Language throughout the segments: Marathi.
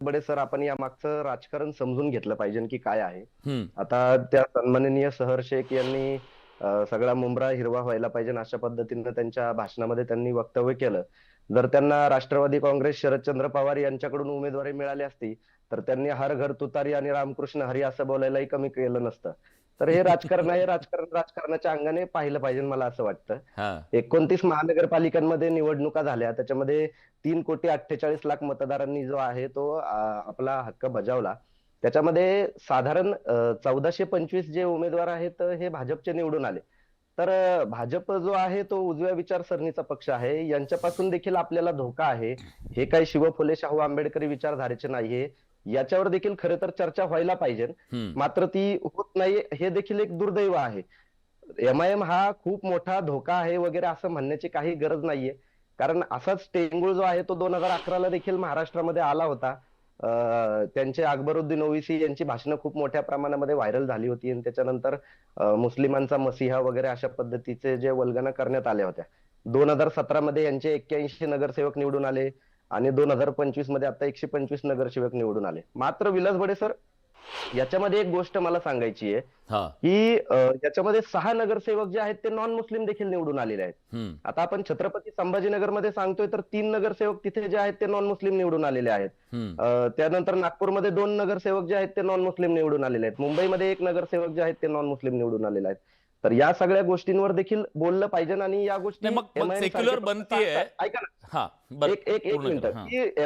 बडे सर, आपण या मागचं राजकारण समजून घेतलं पाहिजे की काय आहे. हम्म. आता त्या सन्माननीय सहर शेख यांनी सगळा मुंबरा हिरवा व्हायला पाहिजे अशा पद्धतीनं त्यांच्या भाषणामध्ये त्यांनी वक्तव्य केलं. जर त्यांना राष्ट्रवादी काँग्रेस शरदचंद्र पवार यांच्याकडून उमेदवारी मिळाली असती तर त्यांनी हर घर तुतारी आणि रामकृष्ण हरी असं बोलायलाही कमी केलं नसतं. तर हे राजकारण आहे, राजकारण राजकारणाच्या अंगाने पाहिलं पाहिजे मला असं वाटतं. हा 29 महानगरपालिकांमध्ये निवडणुका झाल्या, त्याच्यामध्ये 3,48,00,000 मतदारांनी जो आहे तो आपला हक्क बजावला. त्याच्यामध्ये साधारण 1425 जे उमेदवार आहेत हे भाजपचे निवडून आले. तर भाजप जो आहे तो उजव्या विचारसरणीचा पक्ष आहे, यांच्यापासून देखील आपल्याला धोका आहे. हे काही शिव फुले शाहू आंबेडकरी विचारधारेचे नाहीये, याच्यावर देखील खरं तर चर्चा व्हायला पाहिजे. हम्म. मात्र ती होत नाही, हे देखील एक दुर्दैव आहे. एमआयएम हा खूप मोठा धोका आहे वगैरे असं म्हणण्याची काही गरज नाहीये. कारण असाच टेंगुळ जो आहे तो 2011ला देखील महाराष्ट्रामध्ये आला होता. त्यांचे अकबरुद्दीन ओवीसी यांची भाषणं खूप मोठ्या प्रमाणामध्ये व्हायरल झाली होती आणि त्याच्यानंतर मुस्लिमांचा मसिहा वगैरे अशा पद्धतीचे जे वल्गना करण्यात आल्या होत्या. 2017 मध्ये यांचे 81 नगरसेवक निवडून आले आणि 2025 मध्ये आता 125 नगरसेवक निवडून आले. मात्र विलास बडे सर, याच्यामध्ये एक गोष्ट मला सांगायची आहे हा की याच्यामध्ये 6 नगरसेवक जे आहेत ते नॉन मुस्लिम देखील निवडून आलेले आहेत. हम्म. आता आपण छत्रपती संभाजीनगरमध्ये सांगतोय तर 3 नगरसेवक तिथे जे आहेत ते नॉन मुस्लिम निवडून आलेले आहेत. हम्म. त्यानंतर नागपूरमध्ये 2 नगरसेवक जे आहेत ते नॉन मुस्लिम निवडून आलेले आहेत. मुंबईमध्ये 1 नगरसेवक जे आहेत ते नॉन मुस्लिम निवडून आलेले आहेत. तर या सगळ्या गोष्टींवर देखील बोललं पाहिजे आणि या गोष्टी नाही, मग MIM सेक्युलर सारखे बनतीये. ऐका ना, हा बर एक एक एक पूर्ण मिनिट, करा. हा. की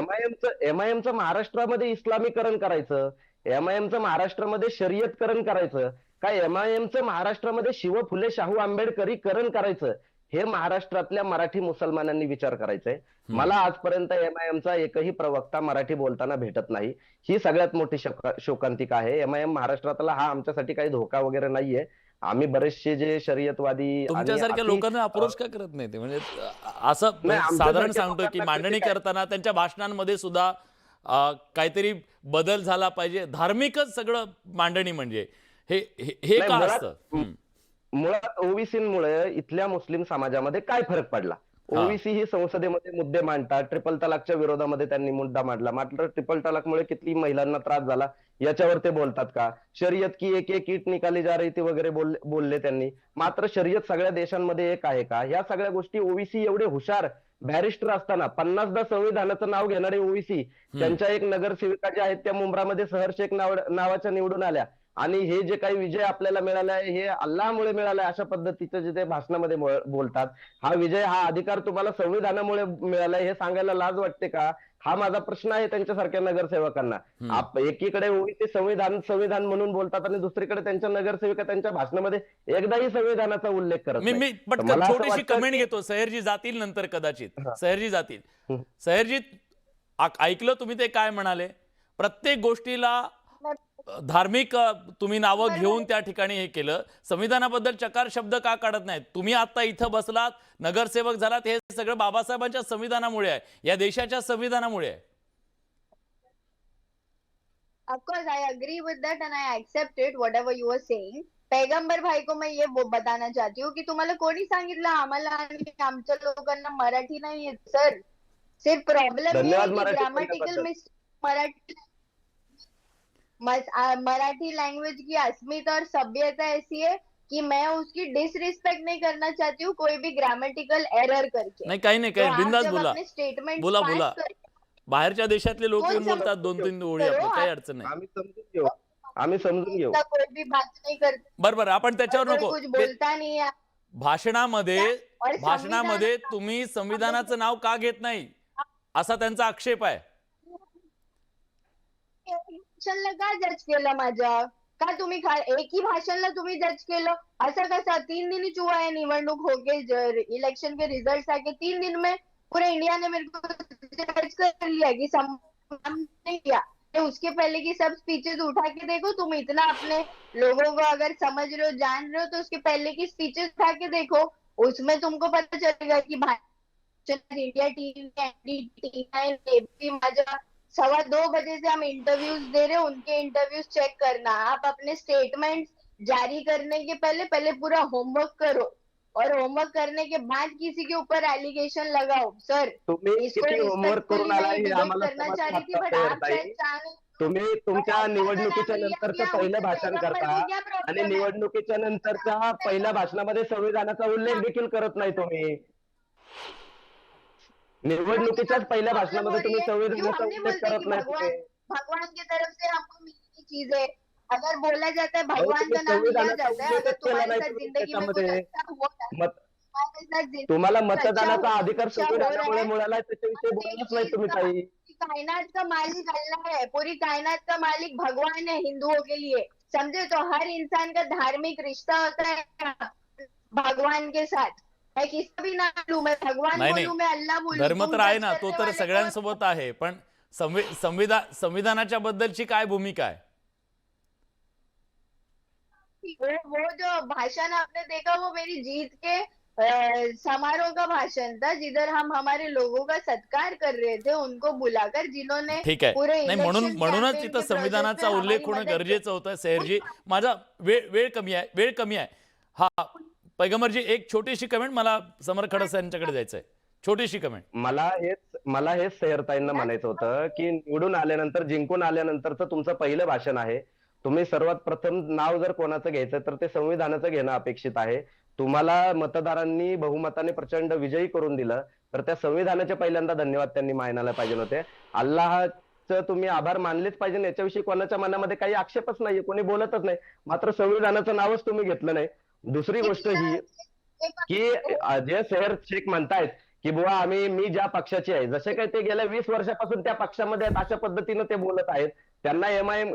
एमआयएमचं महाराष्ट्रामध्ये इस्लामीकरण करायचं, एमआयएमचं महाराष्ट्रामध्ये शर्यतकरण करायचं, काय एमआयएमचं महाराष्ट्रामध्ये शिव फुले शाहू आंबेडकरीकरण करायचं, हे महाराष्ट्रातल्या मराठी मुसलमानांनी विचार करायचंय. मला आजपर्यंत एमआयएमचा एकही प्रवक्ता मराठी बोलताना भेटत नाही. ही सगळ्यात मोठी शोकांतिका आहे. एमआयएम महाराष्ट्रातला हा आमच्यासाठी काही धोका वगैरे नाहीये. आम्ही बरेचसे जे शर्यतवादी आणि तुमच्यासारख्या लोकांना अप्रोच का करत नाही ते? म्हणजे असं नाही, साधारण आमच्यासारख्या सांगतोय की लोकांना मांडणी critic आहे. करताना त्यांच्या भाषणांमध्ये सुद्धा काहीतरी बदल झाला पाहिजे, धार्मिकच सगळं मांडणी म्हणजे हे हे हे नाही, का मुळात असतं? मुळात ओबीसीमुळे इथल्या मुस्लिम समाजामध्ये काय फरक पडला? हा ओबीसी ही संसदेमध्ये मुद्दे मांडतात. ट्रिपल तलाकच्या विरोधामध्ये त्यांनी मुद्दा मांडला. मात्र ट्रिपल तलाकमुळे किती महिलांना त्रास झाला याच्यावर ते बोलतात का? शर्यत की एक एक ईट निकाली जा रही थी वगैरे बोलले त्यांनी. मात्र शर्यत सगळ्या देशांमध्ये एक आहे का? ह्या सगळ्या गोष्टी ओबीसी एवढे हुशार बॅरिस्टर असताना 50दा संविधानाचं नाव घेणारे ओबीसी, त्यांच्या एक नगरसेविका ज्या आहेत त्या मुंब्रामध्ये सहर शेख नावाच्या निवडून आल्या आणि हे जे काही विजय आपल्याला मिळालाय हे अल्लाहमुळे मिळालाय अशा पद्धतीचं जे ते भाषणामध्ये बोलतात. हा विजय, हा अधिकार तुम्हाला संविधानामुळे मिळालाय हे सांगायला लाज वाटते का? हा माझा प्रश्न आहे त्यांच्यासारख्या नगरसेवकांना. एकीकडे ओबीसी संविधान संविधान म्हणून बोलतात आणि दुसरीकडे त्यांच्या नगरसेविका त्यांच्या भाषणामध्ये एकदाही संविधानाचा उल्लेख करत मी नाही. तर पटकन मला असं छोटीशी वाटतं कमेंट की घेतो. सह्याद्री जातील नंतर कदाचित. हा. सह्याद्री जातील. हं. सह्याद्री, ऐकलं तुम्ही ते काय म्हणाले? प्रत्येक गोष्टीला धार्मिक तुम्ही नावं घेऊन त्या ठिकाणी हे केलं. संविधानाबद्दल चकार शब्द का काढत नाहीत? तुम्ही आता इथं बसलात, नगरसेवक झालात, हे सगळं बाबासाहेबांच्या संविधानामुळे आहे, या देशाच्या संविधानामुळे आहे. Of course, I agree with that and I accepted whatever you were saying. पैगंबर भाई को मैं ये वो बताना चाहती हूँ कि तुम्हाला कोणी सांगितलं आम्हाला आणि आमच्या लोकांना मराठी नाही येत सर. सिर्फ प्रॉब्लेम ये है धन्यवाद कि मराठी ग्रामेटिकल बोलल्याबद्दल. मराठी मराठी लैंग्वेज की अस्मिता और सभ्यता ऐसी है कि मैं उसकी डिसरिस्पेक्ट नहीं करना चाहती हूँ कोई भी ग्रामेटिकल एरर करके. नाही, काही नाही, तो काही आप बिंदास जब बोला. अपने स्टेटमेंट बोला पास बोला. कर बाहेरच्या देशातले लोक येऊन बोलतात 2-3 ओळी, आपलं काही अडचण नाही. आम्ही समजून घेऊ, आम्ही समजून घेऊ. कोई भी बात नहीं करता, बरोबर, आपण त्याच्यावर कोई नको. कुछ बोलता नहीं है. भाषणामध्ये और भाषणामध्ये तुम्ही संविधानाचं नाव का घेत नाही असा त्यांचा आक्षेप आहे. भाषणला का जज केलं माझ्या? का तुम्ही एकही भाषणला तुम्ही जज केलं? असं कसं? 3 दिन ही हुआ है निवडणूक होके, इलेक्शन के रिजल्ट्स आके 3 दिन में पूरे इंडिया ने मेरे को जज कर लिया कि नहीं किया. उसके पहले की सब स्पीचेस उठा के देखो. तुम इतना अपने लोगों को अगर समझ रहे हो, जान रहे हो, तो उसके पहले की स्पीचेस उठा के देखो. उसमें तुमको पता चलेगा कि इंडिया टीवी माझ्या 2:15 बजे से हम इंटरव्यूज दे रहे हैं. उनके इंटरव्यूज चेक करना. आप अपने स्टेटमेंट जारी करने के पहले पूरा होमवर्क करो. और होमवर्क करने के बाद किसी के ऊपर एलिगेशन लगाओ। सर, तुम्ही इसको किती होमवर्क करून रिस्पेक्टफुली आला मैं हे डिबेट आम्हाला करना समजतं चाह रही थी, आता बट आप सह्याद्री. शायद चाह तुम्ही और तुमच्या ऐसा अगर निवडणुकीच्या आप रिया नंतरचं किया पहिलं उससे भाषण पैगंबर करता को क्या आणि प्रॉब्लम है? निवडणुकीच्या नंतरच्या पहिल्या भाषणामध्ये संविधानाचा उल्लेख देखील करत नाही तुम्ही. निवडणुकीच्याच पहिल्या प्रॉब्लम हो भाषणामध्ये रही तुम्ही है क्यों? संविधानाचा हम नहीं उल्लेख बोलते करत कि नाही भगवान तुम्ही. भगवान की तरफ से हमको मिली चीजें, अगर बोला जाता है अहो भगवान तुम्ही का नाम लिया संविधानाचा जाता है, अगर उल्लेखच केला तुम्हारे नाही साथ तुम्ही जिंदगी में कुछ त्याच्यामध्ये. अच्छा हुआ है, मत तुम्हारे साथ जिंदगी तुम्हाला में कुछ मतदानाचा अधिकार अच्छा हो रहा संविधानामुळे है, मिळाला त्याच्याविषयी तो एक बोललाच नाही चीज तुम्ही का ताई. कायनात का मालिक अल्लाह है, पूरी कायनात का मालिक भगवान है हिंदुओं के लिए, समझे? तो हर इंसान का धार्मिक रिश्ता होता है भगवान के साथ। मैं किसी भी नाम लूं, मैं भगवान नाही बोलूं, मैं अल्लाह बोलूं, धर्म तुम तर आहे जज ना, तो करने तर वाले कौन? सगळ्यांसोबत आहे, पण संविधानाच्या बद्दलची काय भूमिका आहे? वो जो भाषण आपने देखा वो मेरी जीत के समारोह का भाषण था, जिधर हम हमारे लोगों का सत्कार कर रहे थे, उनको बुलाकर, जिन्होंने ठीक आहे. पूरे नाही इलेक्शन म्हणूनच कैंपेन तिथं के प्रोसेस संविधानाचा में उल्लेख हमारी होणं मदद की। गरजेचं होतं. सेहरजी, माझा वेळ कमी आहे. हा, पैगंबरजी, एक छोटीशी कमेंट, मला समर खडस यांच्याकडे जायचंय. छोटीशी कमेंट. मला हेच सैरताईंना म्हणायचं होतं की निवडून आल्यानंतर, जिंकून आल्यानंतरचं तुमचं पहिलं भाषण आहे. तुम्ही सर्वात प्रथम नाव जर कोणाचं घ्यायचं तर ते संविधानाचं घेणं अपेक्षित आहे. तुम्हाला मतदारांनी बहुमताने प्रचंड विजयी करून दिलं, तर त्या संविधानाचे पहिल्यांदा धन्यवाद त्यांनी मानायला पाहिजे होते. अल्लाहचं तुम्ही आभार मानलेच पाहिजे, याच्याविषयी कोणाच्या मनामध्ये काही आक्षेपच नाहीये, कोणी बोलतच नाही. मात्र संविधानाचं नावच तुम्ही घेतलं नाही. दुसरी गोष्ट ही की जे सैर शेख म्हणतायत की बुवा मी ज्या पक्षाची आहे, जसे काही ते गेल्या 20 वर्षापासून त्या पक्षामध्ये आहेत, अशा पद्धतीनं ते बोलत आहेत. त्यांना एमआयएम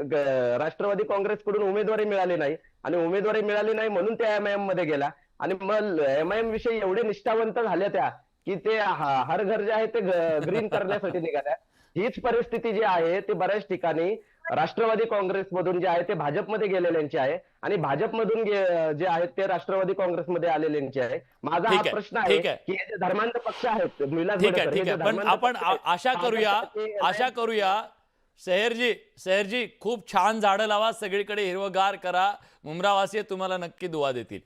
राष्ट्रवादी काँग्रेसकडून उमेदवारी मिळाली नाही आणि उमेदवारी मिळाली नाही म्हणून त्या एमआयएम मध्ये गेल्या आणि मग एमआयएम विषयी एवढे निष्ठावंत झाल्या त्या की ते हर घर जे आहे ते ग्रीन करण्यासाठी निघाल्या. हीच परिस्थिती जी आहे ती बऱ्याच ठिकाणी राष्ट्रवादी काँग्रेसमधून जे आहे ते भाजपमध्ये गेलेल्यांची आहे आणि भाजपमधून जे आहेत ते राष्ट्रवादी काँग्रेसमध्ये आलेल्यांची आहे. माझा हा ठीक आहे, प्रश्न आहे ठीक आहे. की हे जे धर्मांध पक्ष आहेत, विलास ठीक बडकर, हे जे आहे. पण धर्मांध आपण पक्ष आहेत, आशा करूया सेहरजी खूप छान झाडं लावा, सगळीकडे हिरवगार करा, मुंब्रावासीय तुम्हाला नक्की दुआ देतील.